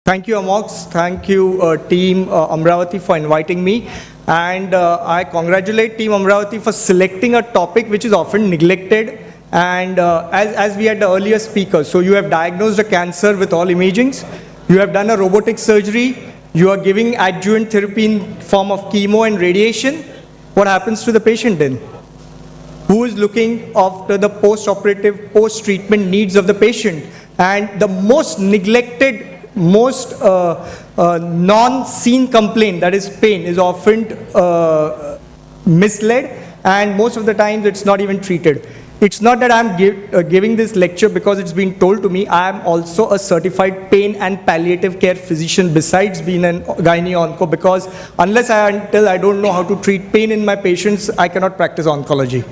Thank you, Amox. Thank you, team Amravati, for inviting me. And I congratulate team Amravati for selecting a topic which is often neglected. And as we had the earlier speaker, so you have diagnosed a cancer with all imagings, you have done a robotic surgery, you are giving adjuvant therapy in form of chemo and radiation. What happens to the patient then? Who is looking after the post-operative, post-treatment needs of the patient? And the most neglected, most non-seen complaint, that is pain, is often misled, and most of the times it's not even treated. It's not that I'm giving this lecture because it's been told to me. I am also a certified pain and palliative care physician besides being an gynae-onco, because until I don't know how to treat pain in my patients, I cannot practice oncology.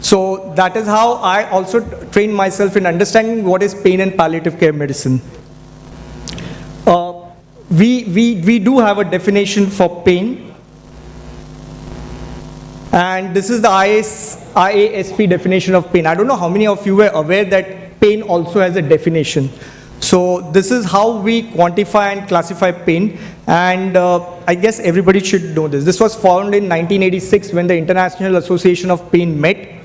So that is how I also train myself in understanding what is pain and palliative care medicine. We do have a definition for pain, and this is the IASP definition of pain. I don't know how many of you were aware that pain also has a definition. So this is how we quantify and classify pain, and I guess everybody should know this. This was formed in 1986 when the International Association of Pain met.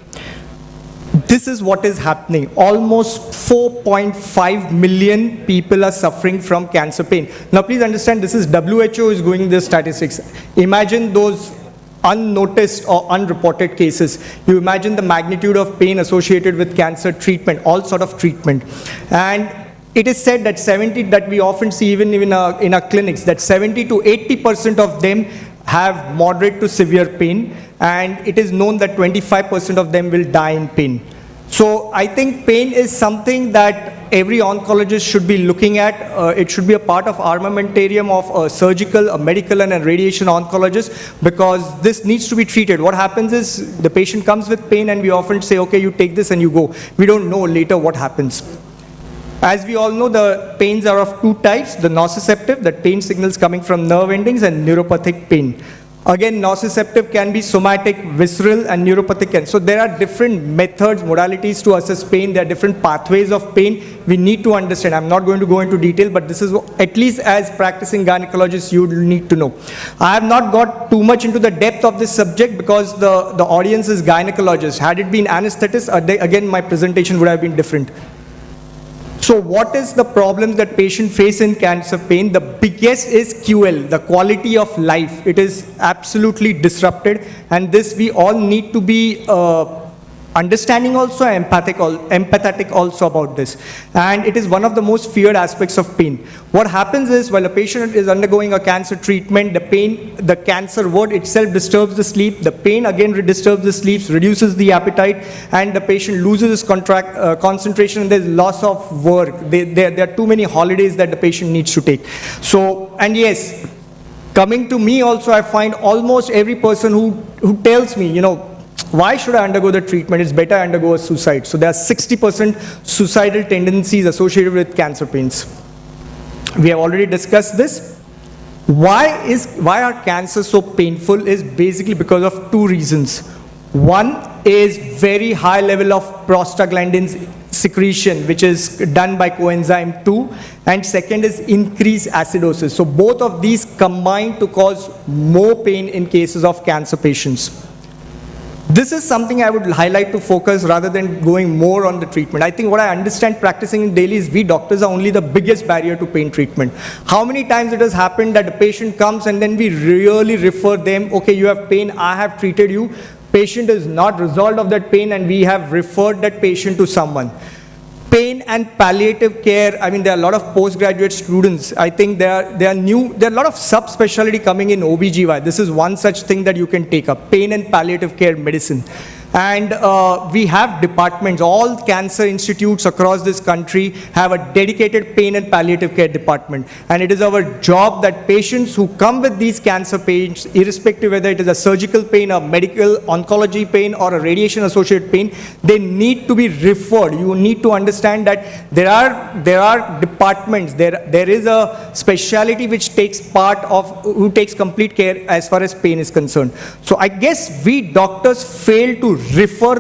This is what is happening. Almost 4.5 million people are suffering from cancer pain. Now please understand, this is WHO is doing the statistics. Imagine those unnoticed or unreported cases. You imagine the magnitude of pain associated with cancer treatment, all sort of treatment. And it is said that we often see even in our clinics, that 70 to 80% of them have moderate to severe pain, and it is known that 25% of them will die in pain. So I think pain is something that every oncologist should be looking at. It should be a part of armamentarium of a surgical, a medical, and a radiation oncologist, because this needs to be treated. What happens is the patient comes with pain and we often say, okay, you take this and you go. We don't know later what happens. As we all know, the pains are of two types: the nociceptive, that pain signals coming from nerve endings, and neuropathic pain. Again, nociceptive can be somatic, visceral, and neuropathic. So there are different methods, modalities to assess pain. There are different pathways of pain we need to understand. I'm not going to go into detail, but this is at least as practicing gynecologists you need to know. I have not got too much into the depth of this subject because the audience is gynecologists. Had it been anesthetists, again my presentation would have been different. So what is the problems that patients face in cancer pain? The biggest is QL, the quality of life. It is absolutely disrupted, and this we all need to be understanding also, empathetic also about this. And it is one of the most feared aspects of pain. What happens is, while a patient is undergoing a cancer treatment, the cancer word itself disturbs the sleep, the pain again disturbs the sleep, reduces the appetite, and the patient loses his concentration, and there's loss of work. There are too many holidays that the patient needs to take. So, and yes, coming to me also, I find almost every person who tells me, why should I undergo the treatment? It's better I undergo a suicide. So there are 60% suicidal tendencies associated with cancer pains. We have already discussed this. Why are cancers so painful is basically because of two reasons. One is very high level of prostaglandins secretion, which is done by coenzyme 2, and second is increased acidosis. So both of these combine to cause more pain in cases of cancer patients. This is something I would highlight to focus rather than going more on the treatment. I think what I understand practicing daily is we doctors are only the biggest barrier to pain treatment. How many times it has happened that the patient comes and then we really refer them, okay, you have pain, I have treated you. Patient is not resolved of that pain and we have referred that patient to someone. Pain and palliative care, I mean, there are a lot of postgraduate students. I think there are a lot of subspecialty coming in OBGY. This is one such thing that you can take up, pain and palliative care medicine. And we have departments. All cancer institutes across this country have a dedicated pain and palliative care department. And it is our job that patients who come with these cancer pains, irrespective whether it is a surgical pain, a medical oncology pain, or a radiation-associated pain, they need to be referred. You need to understand that there are departments. There is a specialty which who takes complete care as far as pain is concerned. So I guess we doctors fail to refer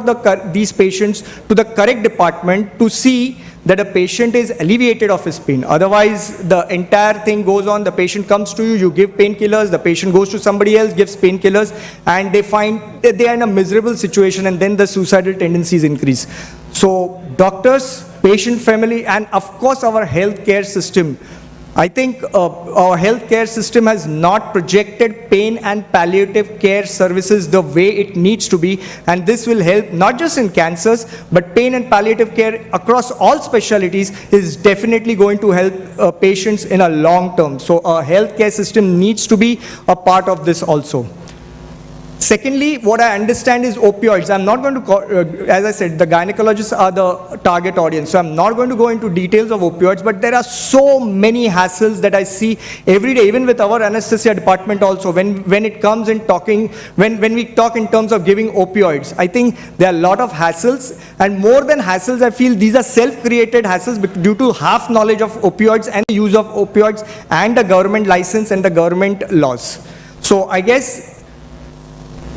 these patients to the correct department to see that a patient is alleviated of his pain. Otherwise, the entire thing goes on. The patient comes to you, you give painkillers, the patient goes to somebody else, gives painkillers, and they find that they are in a miserable situation, and then the suicidal tendencies increase. So doctors, patient family, and of course our healthcare system. I think our healthcare system has not projected pain and palliative care services the way it needs to be, and this will help not just in cancers, but pain and palliative care across all specialties is definitely going to help patients in a long term. So our healthcare system needs to be a part of this also. Secondly, what I understand is opioids. I'm not going to, as I said, the gynecologists are the target audience, so I'm not going to go into details of opioids, but there are so many hassles that I see every day, even with our anesthesia department also, when it comes in talking, when we talk in terms of giving opioids. I think there are a lot of hassles, and more than hassles, I feel these are self-created hassles due to half knowledge of opioids and the use of opioids and the government license and the government laws. So I guess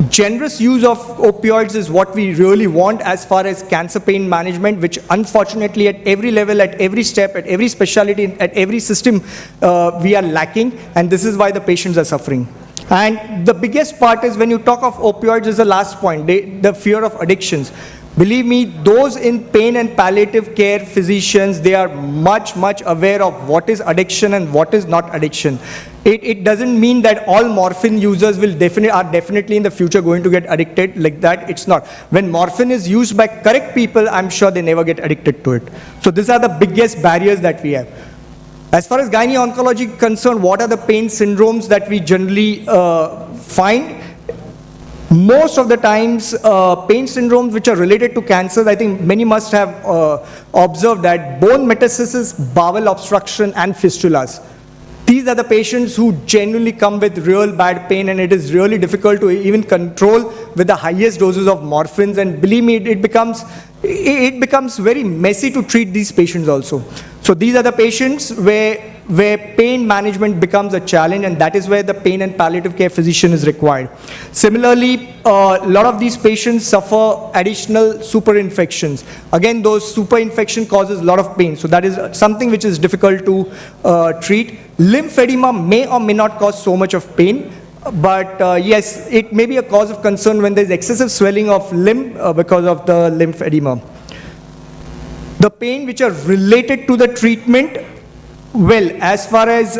generous use of opioids is what we really want as far as cancer pain management, which unfortunately at every level, at every step, at every specialty, at every system, we are lacking, and this is why the patients are suffering. And the biggest part is when you talk of opioids is the last point, the fear of addictions. Believe me, those in pain and palliative care physicians, they are much aware of what is addiction and what is not addiction. It doesn't mean that all morphine users are definitely in the future going to get addicted like that. It's not. When morphine is used by correct people, I'm sure they never get addicted to it. So these are the biggest barriers that we have. As far as gynecology is concerned, what are the pain syndromes that we generally find? Most of the times, pain syndromes which are related to cancers, I think many must have observed that bone metastasis, bowel obstruction, and fistulas. These are the patients who genuinely come with real bad pain, and it is really difficult to even control with the highest doses of morphines. And believe me, it becomes very messy to treat these patients also. So these are the patients where pain management becomes a challenge, and that is where the pain and palliative care physician is required. Similarly, a lot of these patients suffer additional super infections. Again, those super infection causes a lot of pain. So that is something which is difficult to treat. Lymphedema may or may not cause so much of pain, but yes, it may be a cause of concern when there is excessive swelling of limb because of the lymphedema. The pain which are related to the treatment, well, as far as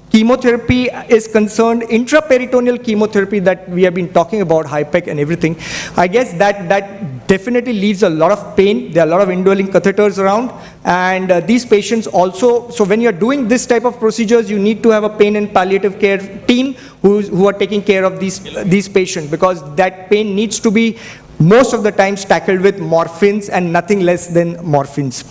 chemotherapy is concerned, intraperitoneal chemotherapy that we have been talking about, HIPEC and everything, I guess that definitely leaves a lot of pain. There are a lot of indwelling catheters around, and these patients also, so when you're doing this type of procedures, you need to have a pain and palliative care team who are taking care of these patients, because that pain needs to be most of the times tackled with morphines and nothing less than morphines.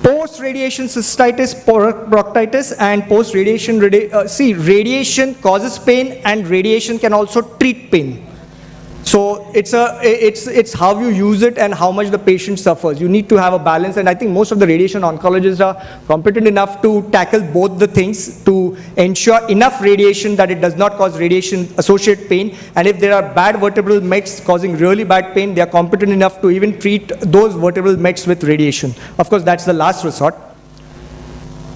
Post-radiation cystitis, proctitis, and post-radiation, radiation causes pain, and radiation can also treat pain. So it's how you use it and how much the patient suffers. You need to have a balance, and I think most of the radiation oncologists are competent enough to tackle both the things to ensure enough radiation that it does not cause radiation-associated pain, and if there are bad vertebral mets causing really bad pain, they are competent enough to even treat those vertebral mets with radiation. Of course, that's the last resort.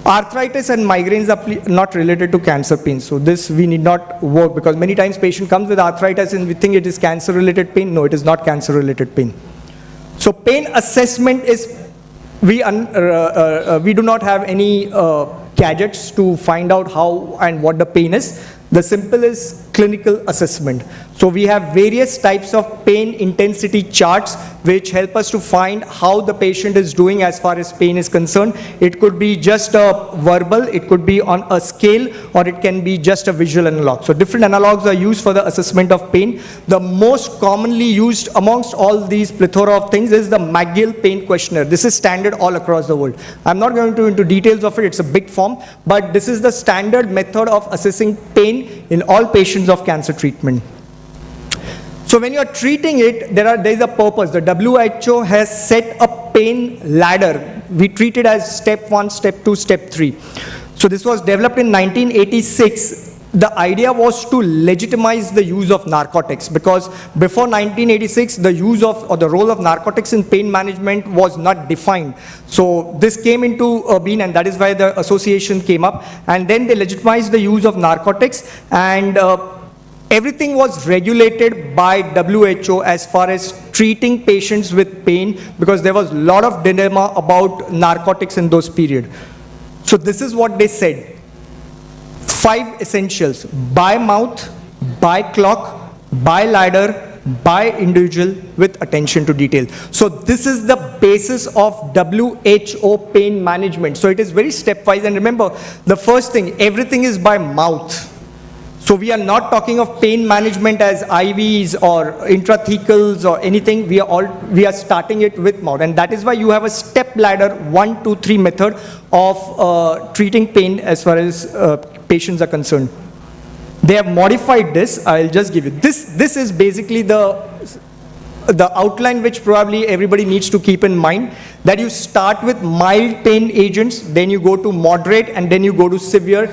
Arthritis and migraines are not related to cancer pain, so this we need not work, because many times patient comes with arthritis and we think it is cancer related pain. No, it is not cancer related pain. So pain assessment is, we do not have any gadgets to find out how and what the pain is. The simple is clinical assessment. So we have various types of pain intensity charts which help us to find how the patient is doing as far as pain is concerned. It could be just a verbal, it could be on a scale, or it can be just a visual analog. So different analogs are used for the assessment of pain. The most commonly used amongst all these plethora of things is the McGill pain questionnaire. This is standard all across the world. I'm not going to into details of it, it's a big form, but this is the standard method of assessing pain in all patients of cancer treatment. So when you're treating it, there is a purpose. The WHO has set a pain ladder. We treat it as step 1, step 2, step 3. So this was developed in 1986 the idea was to legitimize the use of narcotics, because before 1986, the use of or the role of narcotics in pain management was not defined. So this came into being, and that is why the association came up. And then they legitimized the use of narcotics, and everything was regulated by WHO as far as treating patients with pain, because there was a lot of dilemma about narcotics in those periods. So this is what they said. 5 essentials: by mouth, by clock, by ladder, by individual, with attention to detail. So this is the basis of WHO pain management. So it is very stepwise. And remember, the first thing, everything is by mouth. So we are not talking of pain management as IVs or intrathecals or anything. We are starting it with mouth, and that is why you have a step ladder 1, 2, 3 method of treating pain as far as patients are concerned. They have modified this. I'll just give you this. This is basically the outline which probably everybody needs to keep in mind, that you start with mild pain agents, then you go to moderate, and then you go to severe.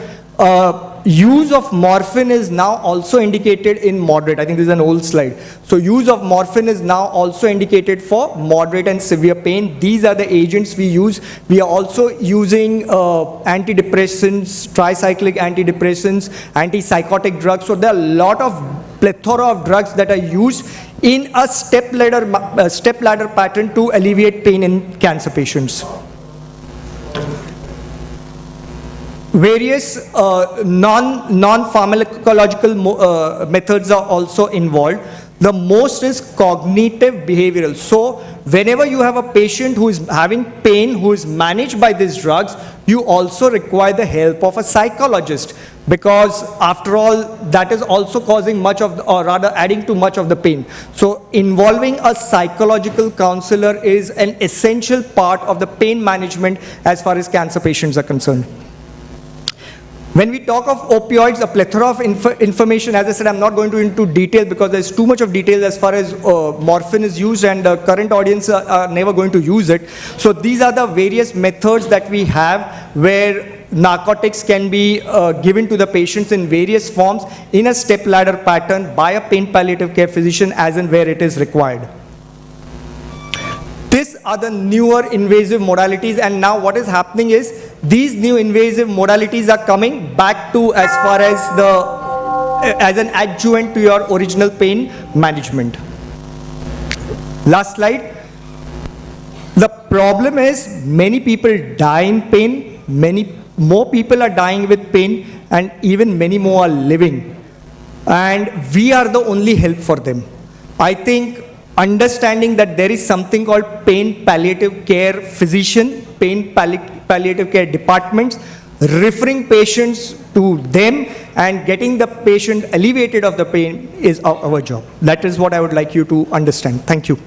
Use of morphine is now also indicated in moderate. I think this is an old slide. So use of morphine is now also indicated for moderate and severe pain. These are the agents we use. We are also using antidepressants, tricyclic antidepressants, antipsychotic drugs. So there are a lot of plethora of drugs that are used in a step ladder pattern to alleviate pain in cancer patients. Various non-pharmacological methods are also involved. The most is cognitive behavioral. So whenever you have a patient who is having pain, who is managed by these drugs, you also require the help of a psychologist, because after all, that is also causing much of, or rather adding to much of the pain. So involving a psychological counselor is an essential part of the pain management as far as cancer patients are concerned. When we talk of opioids, a plethora of information, as I said, I'm not going into detail because there's too much of detail as far as morphine is used, and the current audience are never going to use it. So these are the various methods that we have where narcotics can be given to the patients in various forms in a step ladder pattern by a pain palliative care physician as and where it is required. These are the newer invasive modalities, and now what is happening is these new invasive modalities are coming back to as far as an adjuvant to your original pain management. Last slide. The problem is many people die in pain, many more people are dying with pain, and even many more are living. And we are the only help for them. I think understanding that there is something called pain palliative care physician, pain palliative care departments, referring patients to them and getting the patient alleviated of the pain is our job. That is what I would like you to understand. Thank you.